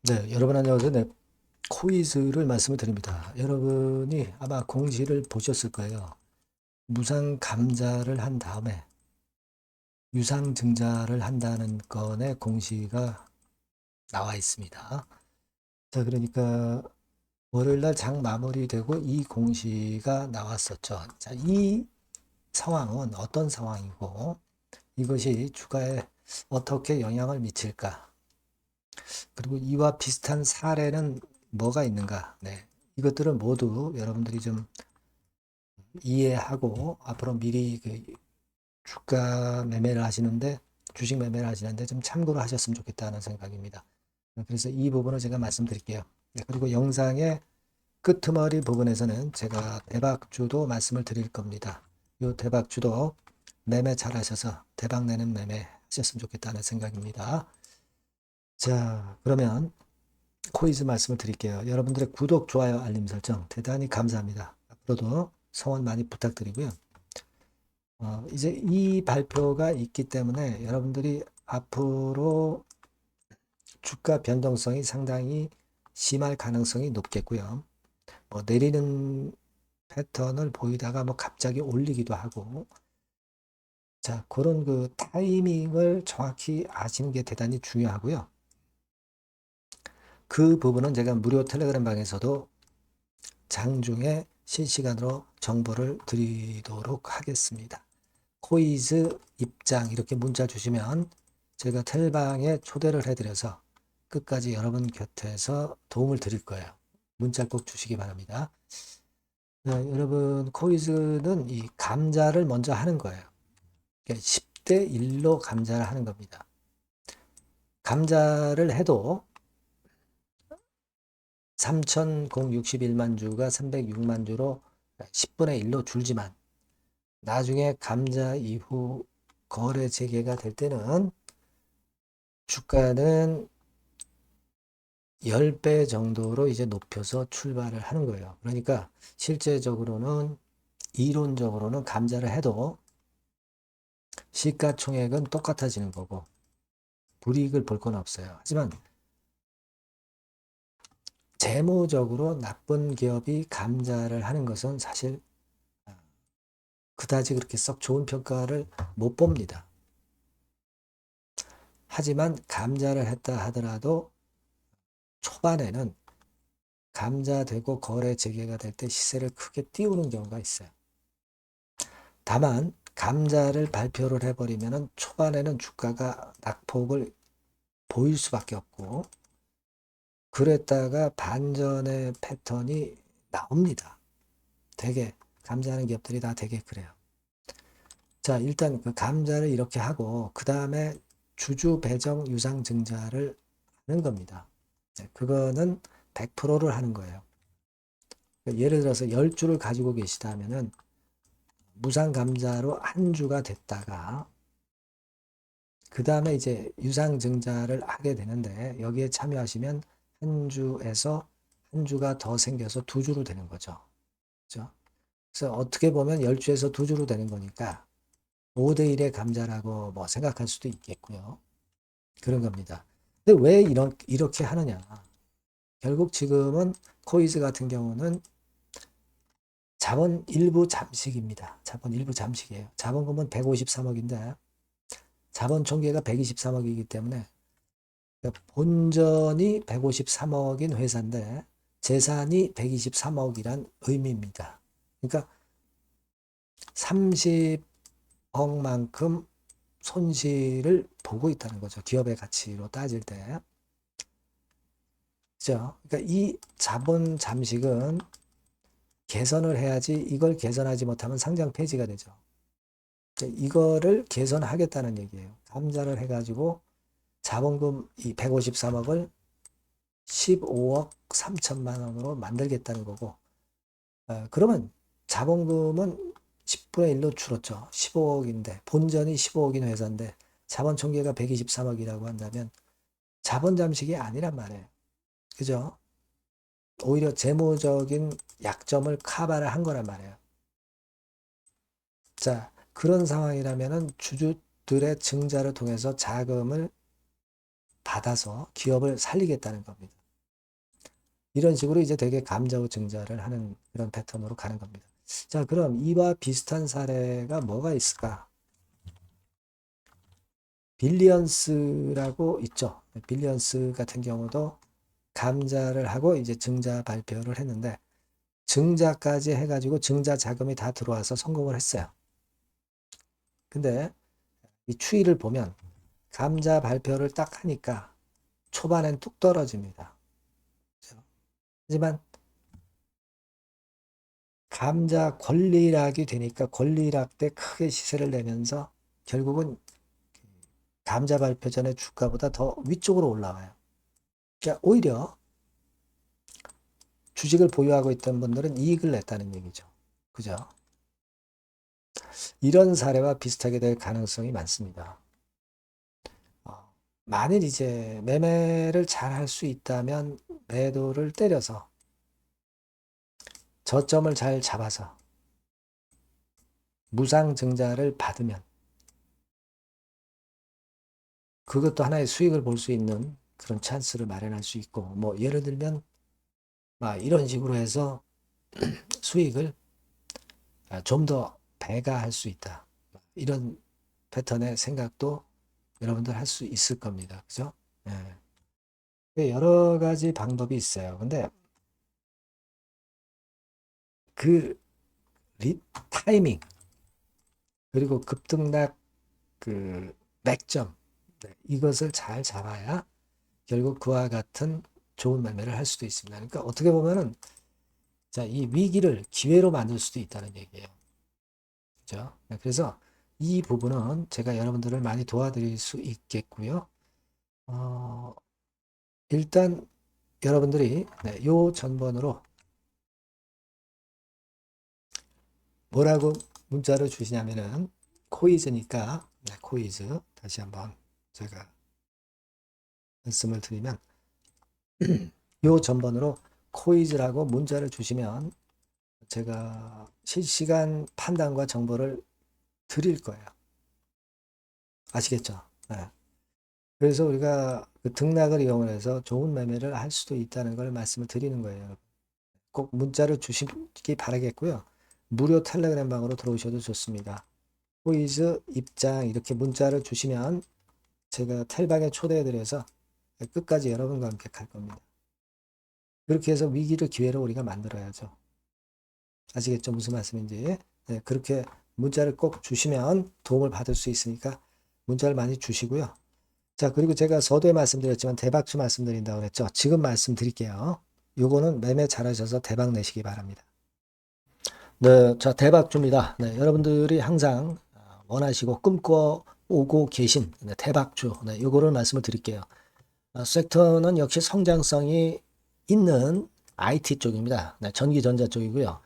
네, 여러분 안녕하세요. 네, 코이즈를 말씀을 드립니다. 여러분이 아마 공지를 보셨을 거예요. 무상 감자를 한 다음에 유상 증자를 한다는 건의 공시가 나와 있습니다. 자, 그러니까 월요일 날 장 마무리되고 이 공시가 나왔었죠. 자, 이 상황은 어떤 상황이고 이것이 주가에 어떻게 영향을 미칠까? 그리고 이와 비슷한 사례는 뭐가 있는가? 네. 이것들을 모두 여러분들이 좀 이해하고 앞으로 미리 그 주가 매매를 하시는데 주식 매매를 하시는데 좀 참고를 하셨으면 좋겠다는 생각입니다. 그래서 이 부분을 제가 말씀드릴게요. 네, 그리고 영상의 끄트머리 부분에서는 제가 대박주도 말씀을 드릴 겁니다. 이 대박주도 매매 잘 하셔서 대박 내는 매매 하셨으면 좋겠다는 생각입니다. 자, 그러면 코이즈 말씀을 드릴게요. 여러분들의 구독, 좋아요, 알림 설정 대단히 감사합니다. 앞으로도 성원 많이 부탁드리고요. 이제 이 발표가 있기 때문에 여러분들이 앞으로 주가 변동성이 상당히 심할 가능성이 높겠고요. 뭐 내리는 패턴을 보이다가 뭐 갑자기 올리기도 하고, 자, 그런 그 타이밍을 정확히 아시는 게 대단히 중요하고요. 그 부분은 제가 무료 텔레그램 방에서도 장중에 실시간으로 정보를 드리도록 하겠습니다. 코이즈 입장 이렇게 문자 주시면 제가 텔방에 초대를 해드려서 끝까지 여러분 곁에서 도움을 드릴 거예요. 문자 꼭 주시기 바랍니다. 네, 여러분 코이즈는 이 감자를 먼저 하는 거예요. 10대 1로 감자를 하는 겁니다. 감자를 해도 3,061만 주가 306만 주로 10분의 1로 줄지만 나중에 감자 이후 거래 재개가 될 때는 주가는 10배 정도로 이제 높여서 출발을 하는 거예요. 그러니까 실제적으로는 이론적으로는 감자를 해도 시가총액은 똑같아지는 거고 불이익을 볼 건 없어요. 하지만 재무적으로 나쁜 기업이 감자를 하는 것은 사실 그다지 그렇게 썩 좋은 평가를 못 봅니다. 하지만 감자를 했다 하더라도 초반에는 감자되고 거래 재개가 될 때 시세를 크게 띄우는 경우가 있어요. 다만 감자를 발표를 해버리면 초반에는 주가가 낙폭을 보일 수밖에 없고 그랬다가 반전의 패턴이 나옵니다. 되게 감자하는 기업들이 다 되게 그래요. 자, 일단 그 감자를 이렇게 하고 그 다음에 주주 배정 유상 증자를 하는 겁니다. 네, 그거는 100%를 하는 거예요. 예를 들어서 10주를 가지고 계시다면은 무상 감자로 한 주가 됐다가 그 다음에 이제 유상 증자를 하게 되는데 여기에 참여하시면 한 주에서 한 주가 더 생겨서 두 주로 되는 거죠. 그죠? 그래서 어떻게 보면 10주에서 두 주로 되는 거니까 5대 1의 감자라고 뭐 생각할 수도 있겠고요. 그런 겁니다. 근데 왜 이렇게 하느냐? 결국 지금은 코이즈 같은 경우는 자본 일부 잠식입니다. 자본 일부 잠식이에요. 자본금은 153억인데 자본 총계가 123억이기 때문에 본전이 153억인 회사인데 재산이 123억이란 의미입니다. 그러니까 30억만큼 손실을 보고 있다는 거죠. 기업의 가치로 따질 때. 그죠? 그러니까 이 자본 잠식은 개선을 해야지 이걸 개선하지 못하면 상장 폐지가 되죠. 이거를 개선하겠다는 얘기예요. 감자를 해가지고 자본금 이 153억을 15억 3천만 원으로 만들겠다는 거고, 그러면 자본금은 10분의 1로 줄었죠. 15억인데, 본전이 15억인 회사인데, 자본 총계가 123억이라고 한다면, 자본 잠식이 아니란 말이에요. 그죠? 오히려 재무적인 약점을 커버를 한 거란 말이에요. 자, 그런 상황이라면은 주주들의 증자를 통해서 자금을 받아서 기업을 살리겠다는 겁니다. 이런 식으로 이제 되게 감자후 증자를 하는 그런 패턴으로 가는 겁니다. 자, 그럼 이와 비슷한 사례가 뭐가 있을까? 빌리언스라고 있죠. 빌리언스 같은 경우도 감자를 하고 이제 증자 발표를 했는데 증자까지 해가지고 증자 자금이 다 들어와서 성공을 했어요. 근데 이 추이를 보면 감자 발표를 딱 하니까 초반엔 뚝 떨어집니다. 하지만 감자 권리락이 되니까 권리락 때 크게 시세를 내면서 결국은 감자 발표 전에 주가보다 더 위쪽으로 올라와요. 그러니까 오히려 주식을 보유하고 있던 분들은 이익을 냈다는 얘기죠. 그죠? 이런 사례와 비슷하게 될 가능성이 많습니다. 만일 이제 매매를 잘 할 수 있다면 매도를 때려서 저점을 잘 잡아서 무상증자를 받으면 그것도 하나의 수익을 볼 수 있는 그런 찬스를 마련할 수 있고, 뭐 예를 들면 이런 식으로 해서 수익을 좀 더 배가할 수 있다. 이런 패턴의 생각도 여러분들 할 수 있을 겁니다. 그죠? 예. 여러 가지 방법이 있어요. 근데 그 타이밍 그리고 급등락 그 맥점 이것을 잘 잡아야 결국 그와 같은 좋은 매매를 할 수도 있습니다. 그러니까 어떻게 보면은 자, 이 위기를 기회로 만들 수도 있다는 얘기예요. 그죠? 그래서 이 부분은 제가 여러분들을 많이 도와드릴 수 있겠고요. 일단 여러분들이 요 전번으로 뭐라고 문자를 주시냐면은 코이즈니까 코이즈 다시 한번 제가 말씀을 드리면 요 전번으로 코이즈라고 문자를 주시면 제가 실시간 판단과 정보를 드릴 거예요. 아시겠죠? 네. 그래서 우리가 그 등락을 이용해서 좋은 매매를 할 수도 있다는 걸 말씀을 드리는 거예요. 꼭 문자를 주시기 바라겠고요. 무료 텔레그램 방으로 들어오셔도 좋습니다. 코이즈 입장 이렇게 문자를 주시면 제가 텔방에 초대해드려서 끝까지 여러분과 함께 갈 겁니다. 그렇게 해서 위기를 기회로 우리가 만들어야죠. 아시겠죠? 무슨 말씀인지. 네, 그렇게 문자를 꼭 주시면 도움을 받을 수 있으니까 문자를 많이 주시고요. 자, 그리고 제가 서두에 말씀드렸지만 대박주 말씀드린다고 했죠. 지금 말씀드릴게요. 요거는 매매 잘하셔서 대박 내시기 바랍니다. 네, 자, 대박주입니다. 네, 여러분들이 항상 원하시고 꿈꿔오고 계신 대박주. 네, 요거를 말씀을 드릴게요. 섹터는 역시 성장성이 있는 IT 쪽입니다. 네, 전기전자 쪽이고요.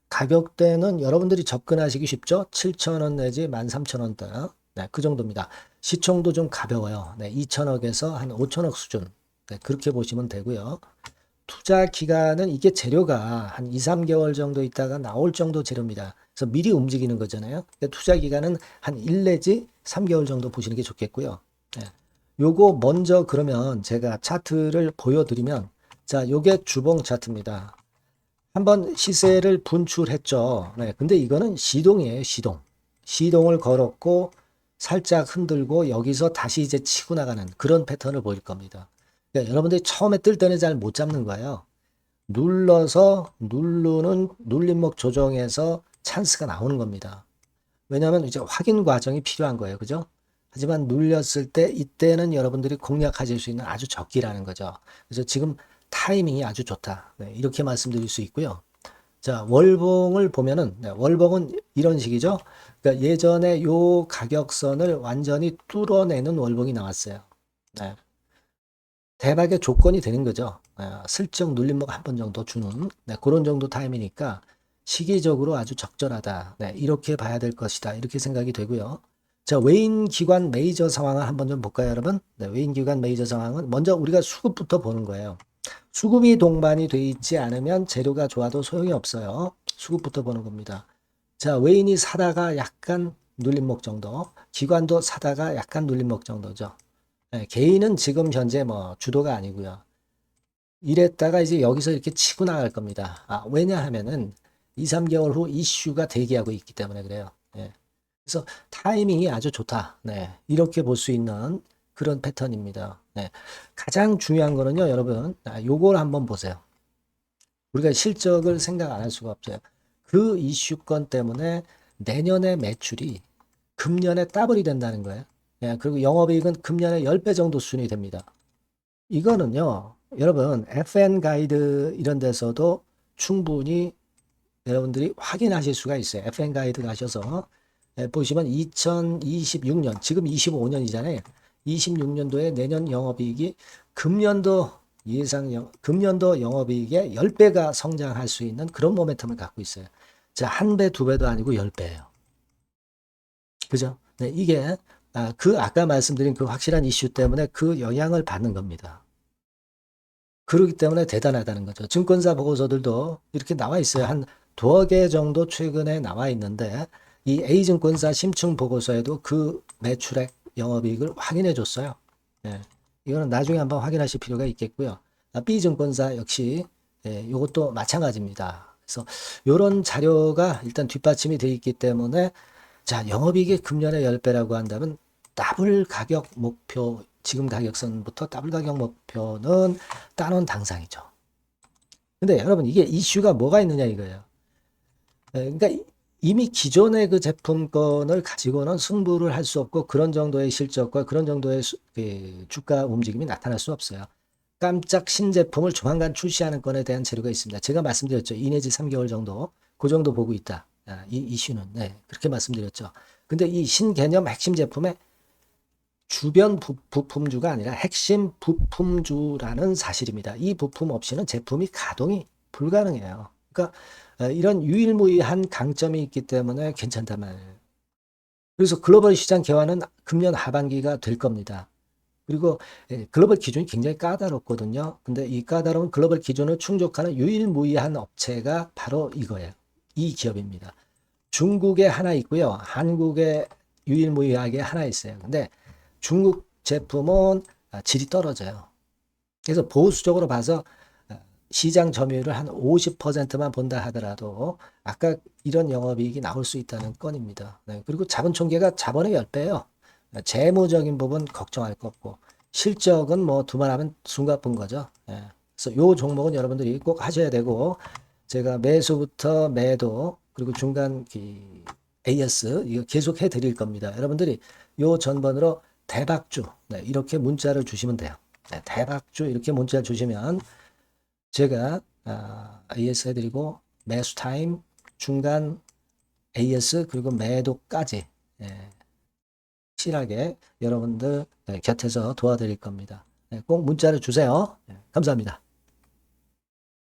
가격대는 여러분들이 접근하시기 쉽죠? 7,000원 내지 13,000원대. 네, 그 정도입니다. 시총도 좀 가벼워요. 네, 2천억에서 한 5천억 수준. 네, 그렇게 보시면 되고요. 투자 기간은 이게 재료가 한 2, 3개월 정도 있다가 나올 정도 재료입니다. 그래서 미리 움직이는 거잖아요. 투자 기간은 한 1 내지 3개월 정도 보시는 게 좋겠고요. 네. 요거 먼저 그러면 제가 차트를 보여드리면 자, 요게 주봉 차트입니다. 한번 시세를 분출했죠. 네, 근데 이거는 시동이에요, 시동. 시동을 걸었고 살짝 흔들고 여기서 다시 이제 치고 나가는 그런 패턴을 보일 겁니다. 그러니까 여러분들이 처음에 뜰 때는 잘 못 잡는 거예요. 눌러서 누르는 눌림목 조정에서 찬스가 나오는 겁니다. 왜냐하면 이제 확인 과정이 필요한 거예요. 그죠? 하지만 눌렸을 때 이때는 여러분들이 공략하실 수 있는 아주 적기라는 거죠. 그래서 지금 타이밍이 아주 좋다. 네, 이렇게 말씀드릴 수 있고요. 자, 월봉을 보면은 월봉은 이런 식이죠. 그러니까 예전에 요 가격선을 완전히 뚫어내는 월봉이 나왔어요. 네. 대박의 조건이 되는 거죠. 슬쩍 눌림목 한 번 정도 주는 그런 정도 타임이니까 시기적으로 아주 적절하다. 이렇게 봐야 될 것이다. 이렇게 생각이 되고요. 자, 외인 기관 메이저 상황을 한번 좀 볼까요, 여러분? 외인 기관 메이저 상황은 먼저 우리가 수급부터 보는 거예요. 수급이 동반이 돼 있지 않으면 재료가 좋아도 소용이 없어요. 수급부터 보는 겁니다. 자, 외인이 사다가 약간 눌림목 정도, 기관도 사다가 약간 눌림목 정도죠. 예, 개인은 지금 현재 뭐 주도가 아니고요. 이랬다가 이제 여기서 이렇게 치고 나갈 겁니다. 왜냐하면은 2, 3개월 후 이슈가 대기하고 있기 때문에 그래요. 예. 그래서 타이밍이 아주 좋다. 네. 이렇게 볼 수 있는 그런 패턴입니다. 네. 가장 중요한 거는요, 여러분. 요걸 한번 보세요. 우리가 실적을 생각 안 할 수가 없어요. 그 이슈건 때문에 내년의 매출이 금년에 더블이 된다는 거예요. 예, 그리고 영업이익은 금년에 10배 정도 수준이 됩니다. 이거는요, 여러분, FN 가이드 이런 데서도 충분히 여러분들이 확인하실 수가 있어요. FN 가이드 가셔서 보시면 2026년, 지금 25년이잖아요. 26년도에 내년 영업이익이 금년도 영업이익의 10배가 성장할 수 있는 그런 모멘텀을 갖고 있어요. 자, 한 배, 두 배도 아니고 10배예요. 그죠? 네, 이게 아까 말씀드린 그 확실한 이슈 때문에 그 영향을 받는 겁니다. 그렇기 때문에 대단하다는 거죠. 증권사 보고서들도 이렇게 나와 있어요. 한 두어 개 정도 최근에 나와 있는데 이 A증권사 심층 보고서에도 그 매출액 영업이익을 확인해 줬어요. 예, 이거는 나중에 한번 확인하실 필요가 있겠고요. B증권사 역시 이것도 마찬가지입니다. 그래서 이런 자료가 일단 뒷받침이 되어 있기 때문에 자, 영업이익이 금년에 10배라고 한다면 더블 가격 목표, 지금 가격선부터 더블 가격 목표는 따놓은 당상이죠. 근데 여러분 이게 이슈가 뭐가 있느냐 이거예요. 그러니까 이미 기존의 그 제품권을 가지고는 승부를 할 수 없고 그런 정도의 실적과 그런 정도의 주가 움직임이 나타날 수 없어요. 깜짝 신제품을 조만간 출시하는 건에 대한 재료가 있습니다. 제가 말씀드렸죠. 2 내지 3개월 정도, 그 정도 보고 있다. 이 이슈는. 네, 그렇게 말씀드렸죠. 근데 이 신개념 핵심 제품의 주변 부품주가 아니라 핵심 부품주라는 사실입니다. 이 부품 없이는 제품이 가동이 불가능해요. 그러니까 이런 유일무이한 강점이 있기 때문에 괜찮단 말이에요. 그래서 글로벌 시장 개화는 금년 하반기가 될 겁니다. 그리고 글로벌 기준이 굉장히 까다롭거든요. 근데 이 까다로운 글로벌 기준을 충족하는 유일무이한 업체가 바로 이거예요. 이 기업입니다. 중국에 하나 있고요. 한국에 유일무이하게 하나 있어요. 근데 중국 제품은 질이 떨어져요. 그래서 보수적으로 봐서 시장 점유율을 한 50%만 본다 하더라도 아까 이런 영업이익이 나올 수 있다는 건입니다. 네, 그리고 자본 총계가 자본의 10배예요. 재무적인 부분 걱정할 거 없고 실적은 뭐 두말하면 숨가쁜 거죠. 예. 그래서 요 종목은 여러분들이 꼭 하셔야 되고 제가 매수부터 매도 그리고 중간 AS 이거 계속 해드릴 겁니다. 여러분들이 요 전번으로 대박주 네, 이렇게 문자를 주시면 돼요. 네, 대박주 이렇게 문자 주시면 제가 AS 해드리고 매수 타임 중간 AS 그리고 매도까지 예, 확실하게 여러분들 곁에서 도와드릴 겁니다. 꼭 문자를 주세요. 감사합니다.